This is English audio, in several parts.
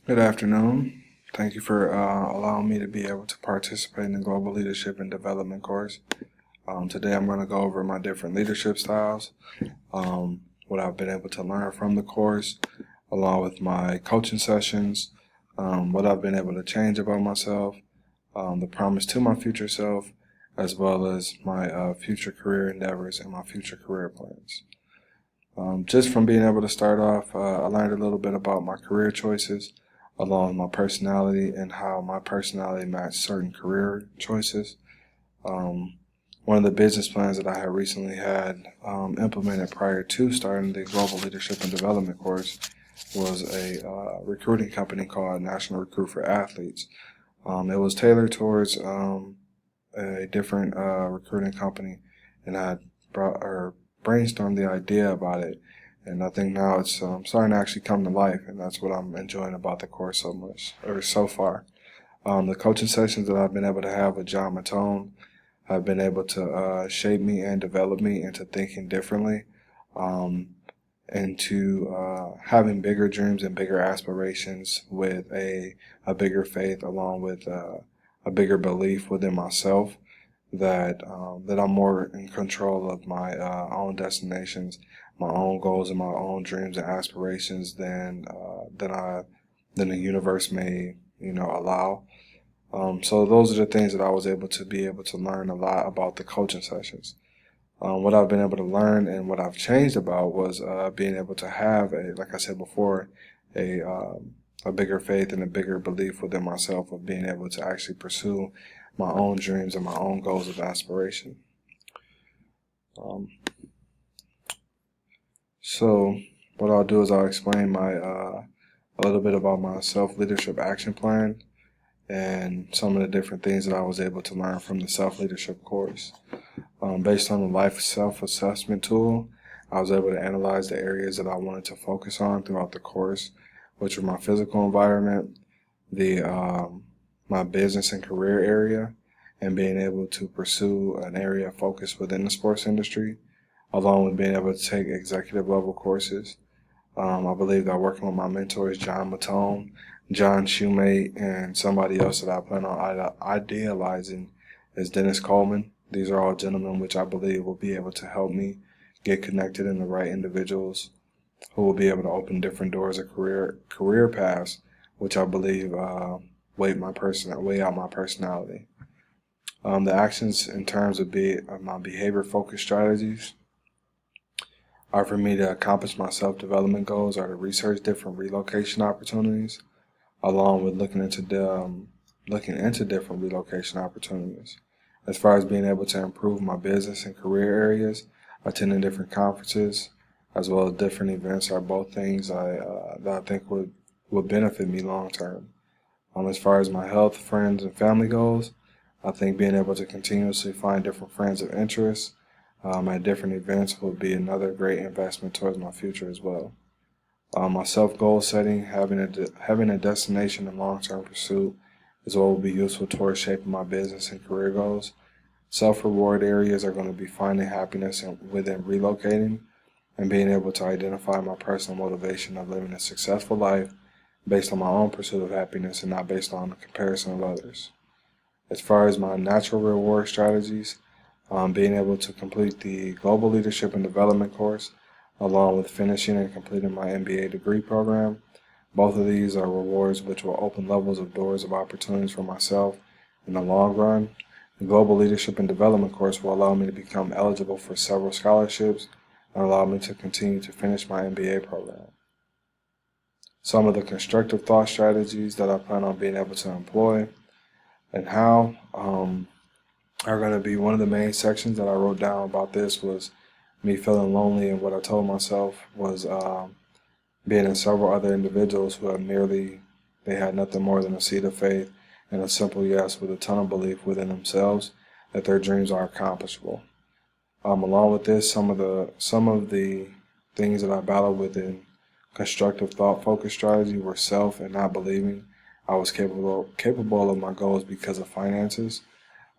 Good afternoon. Thank you for allowing me to be able to participate in the Global Leadership and Development course. Today I'm going to go over my different leadership styles, what I've been able to learn from the course, along with my coaching sessions, what I've been able to change about myself, the promise to my future self, as well as my future career endeavors and my future career plans. Just from being able to start off, I learned a little bit about my career choices, along with my personality and how my personality matched certain career choices. Um, One of the business plans that I had recently had implemented prior to starting the Global Leadership and Development course was a recruiting company called National Recruit for Athletes. It was tailored towards a different recruiting company, and I brought or brainstormed the idea about it. And I think now it's starting to actually come to life, and that's what I'm enjoying about the course so much, or so far. The coaching sessions that I've been able to have with John Matone have been able to shape me and develop me into thinking differently, um, into having bigger dreams and bigger aspirations with a bigger faith, along with a bigger belief within myself that I'm more in control of my own destinations, my own goals, and my own dreams and aspirations than the universe may allow. So those are the things that I was able to be able to learn a lot about the coaching sessions. What I've been able to learn and what I've changed about was being able to have like I said before, a bigger faith and a bigger belief within myself of being able to actually pursue my own dreams and my own goals of aspiration. Um, so what I'll do is I'll explain a little bit about my self leadership action plan and some of the different things that I was able to learn from the self leadership course. Based on the life self assessment tool, I was able to analyze the areas that I wanted to focus on throughout the course, which were my physical environment, the my business and career area, and being able to pursue an area of focus within the sports industry, along with being able to take executive level courses. I believe that working with my mentors, John Matone, John Shoemate, and somebody else that I plan on idealizing is Dennis Coleman. These are all gentlemen which I believe will be able to help me get connected in the right individuals who will be able to open different doors of career paths, which I believe weigh out my personality. The actions in terms of my behavior focused strategies are for me to accomplish my self development goals are to research different relocation opportunities, along with looking into different relocation opportunities. As far as being able to improve my business and career areas, attending different conferences, as well as different events are both things that I think would benefit me long term. As far as my health, friends, and family goals, I think being able to continuously find different friends of interest at different events would be another great investment towards my future as well. My self goal setting, having a destination and long term pursuit, is what will be useful towards shaping my business and career goals. Self reward areas are going to be finding happiness within relocating and being able to identify my personal motivation of living a successful life based on my own pursuit of happiness and not based on the comparison of others. As far as my natural reward strategies, being able to complete the Global Leadership and Development course, along with finishing and completing my MBA degree program. Both of these are rewards which will open levels of doors of opportunities for myself in the long run. The Global Leadership and Development course will allow me to become eligible for several scholarships and allow me to continue to finish my MBA program. Some of the constructive thought strategies that I plan on being able to employ and how are going to be one of the main sections that I wrote down about this was me feeling lonely, and what I told myself was being in several other individuals who they had nothing more than a seed of faith and a simple yes with a ton of belief within themselves that their dreams are accomplishable. Along with this, some of the things that I battled with in constructive thought focused strategy were self and not believing I was capable of my goals because of finances,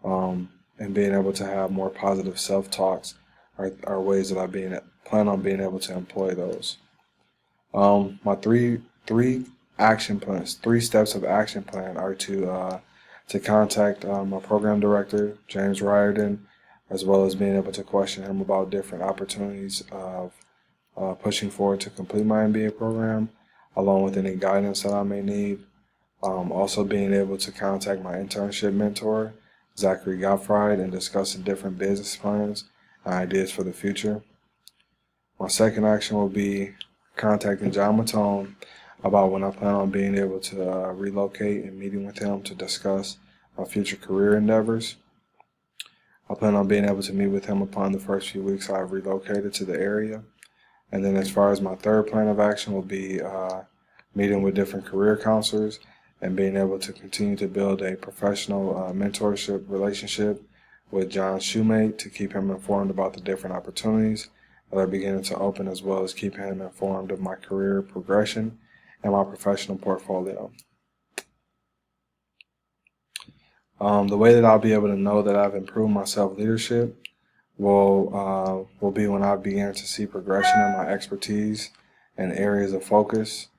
and being able to have more positive self talks are ways that plan on being able to employ those. My three action plans, 3 steps of action plan are to contact my program director, James Riordan, as well as being able to question him about different opportunities of pushing forward to complete my MBA program, along with any guidance that I may need. Also being able to contact my internship mentor, Zachary Gottfried, and discussing different business plans and ideas for the future. My second action will be contacting John Matone about when I plan on being able to relocate and meeting with him to discuss my future career endeavors. I plan on being able to meet with him upon the first few weeks I've relocated to the area. And then as far as my third plan of action will be meeting with different career counselors and being able to continue to build a professional mentorship relationship with John Shoemate to keep him informed about the different opportunities that are beginning to open, as well as keep him informed of my career progression and my professional portfolio. The way that I'll be able to know that I've improved my self-leadership will be when I begin to see progression in my expertise and areas of focus.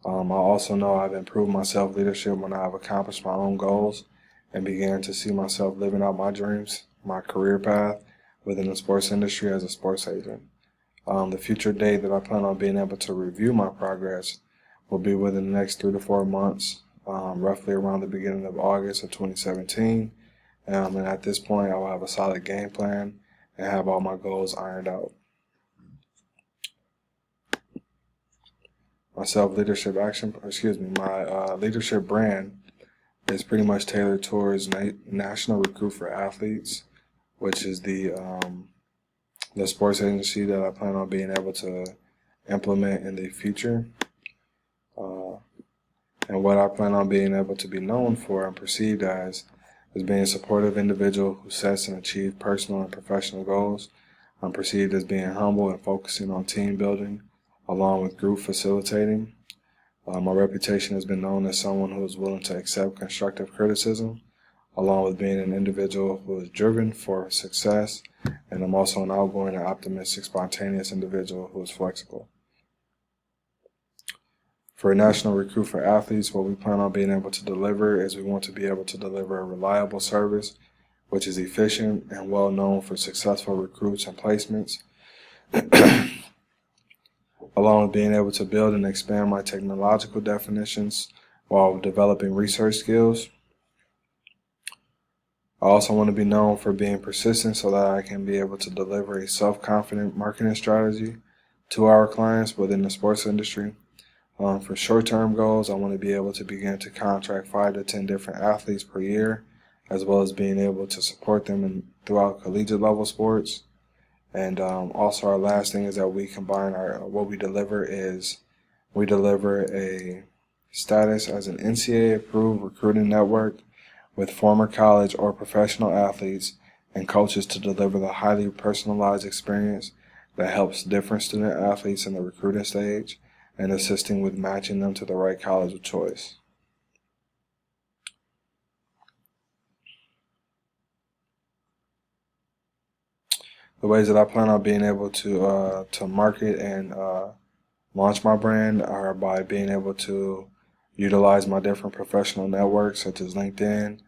I also know I've improved my self-leadership when I've accomplished my own goals and began to see myself living out my dreams, my career path within the sports industry as a sports agent. The future date that I plan on being able to review my progress will be within the next 3 to 4 months, roughly around the beginning of August of 2017. And at this point, I will have a solid game plan and have all my goals ironed out. My leadership brand is pretty much tailored towards National Recruit for Athletes, which is the sports agency that I plan on being able to implement in the future. And what I plan on being able to be known for and perceived as is being a supportive individual who sets and achieves personal and professional goals. I'm perceived as being humble and focusing on team building, along with group facilitating. My reputation has been known as someone who is willing to accept constructive criticism, along with being an individual who is driven for success, and I'm also an outgoing and optimistic, spontaneous individual who is flexible. For a National Recruit for Athletes, what we plan on being able to deliver is we want to be able to deliver a reliable service, which is efficient and well known for successful recruits and placements, along with being able to build and expand my technological definitions while developing research skills. I also want to be known for being persistent so that I can be able to deliver a self-confident marketing strategy to our clients within the sports industry. For short-term goals, I want to be able to begin to contract 5 to 10 different athletes per year, as well as being able to support them throughout collegiate level sports. And also our last thing is that we combine what we deliver is we deliver a status as an NCAA approved recruiting network with former college or professional athletes and coaches to deliver the highly personalized experience that helps different student athletes in the recruiting stage and assisting with matching them to the right college of choice. The ways that I plan on being able to market and launch my brand are by being able to utilize my different professional networks such as LinkedIn,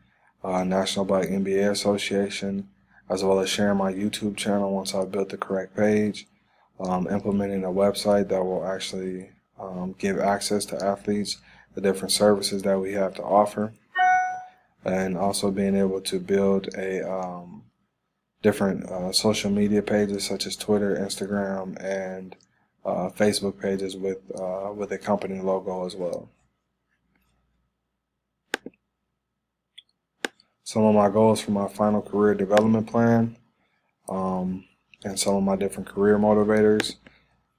National Black MBA Association, as well as sharing my YouTube channel once I've built the correct page, implementing a website that will actually give access to athletes the different services that we have to offer, and also being able to build a different social media pages such as Twitter, Instagram, and Facebook pages with a company logo as well. Some of my goals for my final career development plan and some of my different career motivators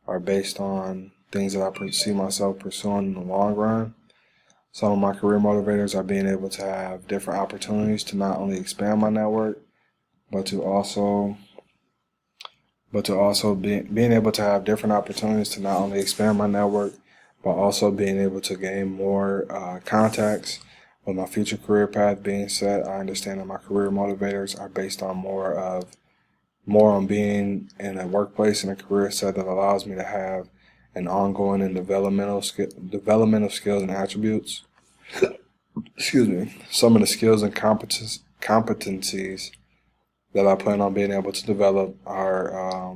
are based on things that I see myself pursuing in the long run. Some of my career motivators are being able to have different opportunities to not only expand my network, but to also being able to have different opportunities to not only expand my network, but also being able to gain more contacts. With my future career path being set, I understand that my career motivators are based on more on being in a workplace and a career set that allows me to have and ongoing and developmental skills and attributes. Excuse me. Some of the skills and competencies that I plan on being able to develop are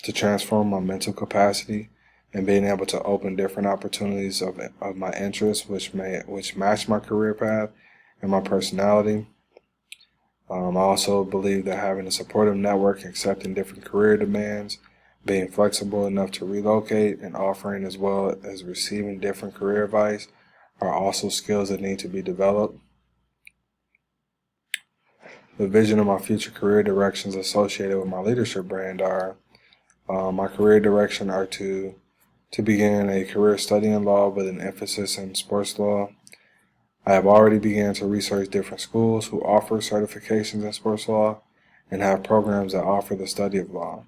to transform my mental capacity and being able to open different opportunities of my interests, which match my career path and my personality. I also believe that having a supportive network, accepting different career demands, being flexible enough to relocate, and offering as well as receiving different career advice are also skills that need to be developed. The vision of my future career directions associated with my leadership brand are my career direction are to begin a career studying law with an emphasis in sports law. I have already begun to research different schools who offer certifications in sports law and have programs that offer the study of law.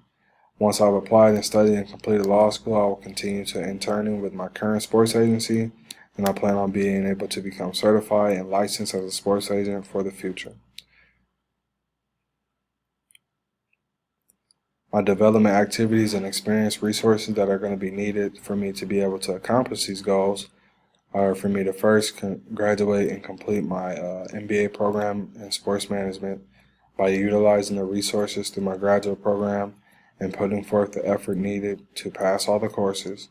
Once I've applied and studied and completed law school, I will continue to interning with my current sports agency, and I plan on being able to become certified and licensed as a sports agent for the future. My development activities and experience resources that are going to be needed for me to be able to accomplish these goals are for me to first graduate and complete my MBA program in sports management by utilizing the resources through my graduate program and putting forth the effort needed to pass all the courses,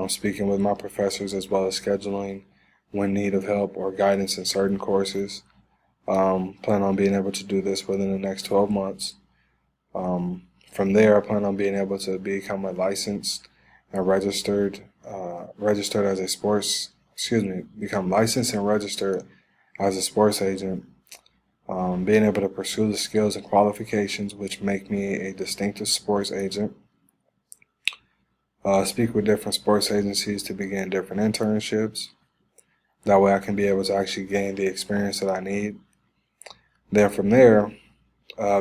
speaking with my professors as well as scheduling when need of help or guidance in certain courses. Plan on being able to do this within the next 12 months. From there, I plan on being able to become a licensed and registered as a become licensed and registered as a sports agent, being able to pursue the skills and qualifications which make me a distinctive sports agent, speak with different sports agencies to begin different internships. That way I can be able to actually gain the experience that I need. Then from there,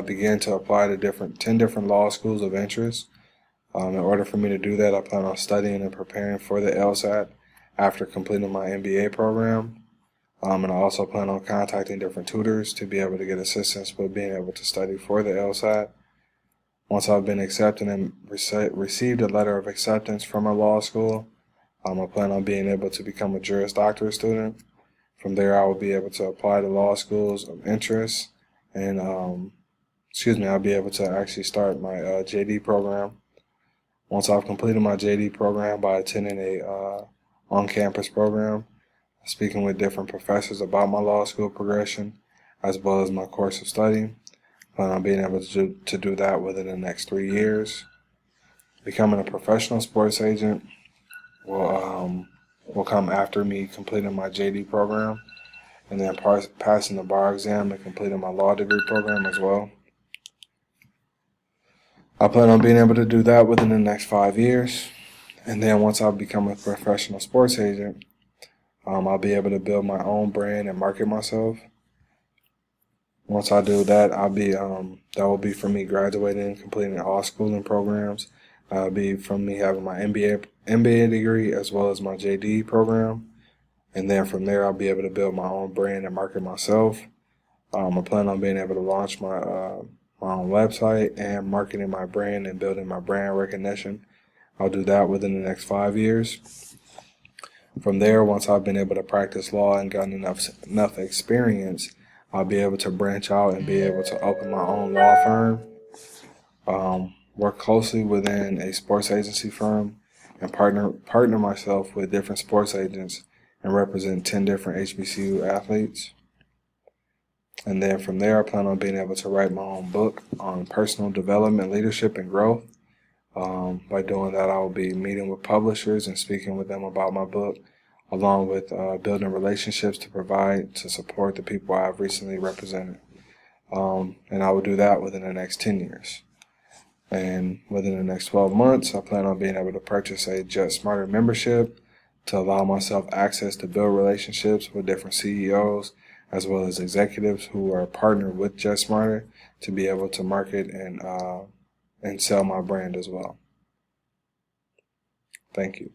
begin to apply to 10 different law schools of interest. In order for me to do that, I plan on studying and preparing for the LSAT after completing my MBA program. And I also plan on contacting different tutors to be able to get assistance with being able to study for the LSAT. Once I've been accepted and received a letter of acceptance from a law school, I plan on being able to become a Juris Doctorate student. From there, I will be able to apply to law schools of interest, and I'll be able to actually start my JD program. Once I've completed my JD program by attending a on-campus program, speaking with different professors about my law school progression, as well as my course of study, plan on being able to do that within the next 3 years. Becoming a professional sports agent will come after me completing my JD program, and then passing the bar exam and completing my law degree program as well. I plan on being able to do that within the next 5 years. And then once I become a professional sports agent, I'll be able to build my own brand and market myself. Once I do that, that will be from me graduating and completing all schooling programs. That'll be from me having my MBA degree as well as my JD program. And then from there, I'll be able to build my own brand and market myself. I plan on being able to launch my own website and marketing my brand and building my brand recognition. I'll do that within the next 5 years. From there, once I've been able to practice law and gotten enough experience, I'll be able to branch out and be able to open my own law firm, work closely within a sports agency firm, and partner myself with different sports agents and represent 10 different HBCU athletes. And then from there, I plan on being able to write my own book on personal development, leadership, and growth. By doing that, I will be meeting with publishers and speaking with them about my book, along with building relationships to support the people I've recently represented. And I will do that within the next 10 years. And within the next 12 months, I plan on being able to purchase a JetSmarter membership to allow myself access to build relationships with different CEOs as well as executives who are partnered with JetSmarter to be able to market and sell my brand as well. Thank you.